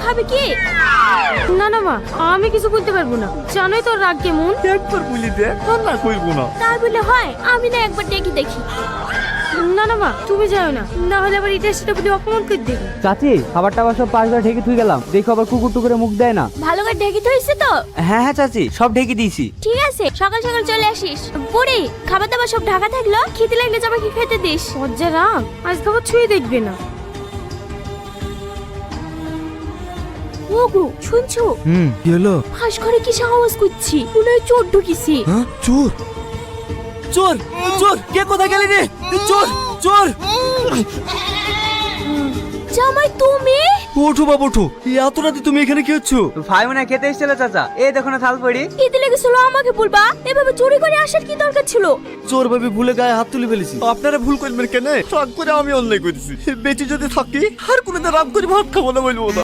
খাবে কি? না না মা, আমি কিছু বলতে পারবো না, জানোই তোর রাগ কেমন। একবার বলি দে, না কইবো না। তাই বলে হয়? আমি না একবার ডেকে দেখি। না না মা, তুমি যাও না, না হলে আবার এটা সেটা বলে অপমান করে দেবে। চাচি, খাবার টাবার সব পাঁচ বার ঢেকে থুই গেলাম, দেখো আবার কুকুর টুকুরে মুখ দেয় না। ভালো করে ডেকে ধরেছে তো? হ্যাঁ হ্যাঁ চাচি, সব ঢেকে দিয়েছি। ঠিক আছে, সকাল সকাল চলে আসিস। বুড়ি, খাবার দাবার সব ঢাকা থাকলো, খেতে লাগলে জামাইকে খেতে দিস। লজ্জা রাগ, আজ খাবার ছুঁয়ে দেখবে না। ওগো শুনছো? কি হলো? হাঁস ঘরে কি আওয়াজ করছি? মনে হয় চোর ঢুকিছে। হ্যাঁ, চোর চোর চোর, কে কোথায় গেলি রে? চোর চোর। জামাই তুমি? ওঠো বাবা ওঠো, এত রাতে তুমি এখানে কি হচ্ছ? ভাই মনে হয় খেতে এসেছিল চাচা, এই দেখো না থাল পড়ি। খেতে লেগেছিল, আমাকে বলবা? এভাবে চুরি করে আসার কি দরকার ছিল? চোর ভাবে ভুলে গায়ে হাত তুলে ফেলেছি। আপনারা ভুল করবেন কেন? রাগ করে আমি অন্যায় করেছি। বেঁচে যদি থাকি আর কোনোদিন রাগ করে ভাত খাবো না বলবো না।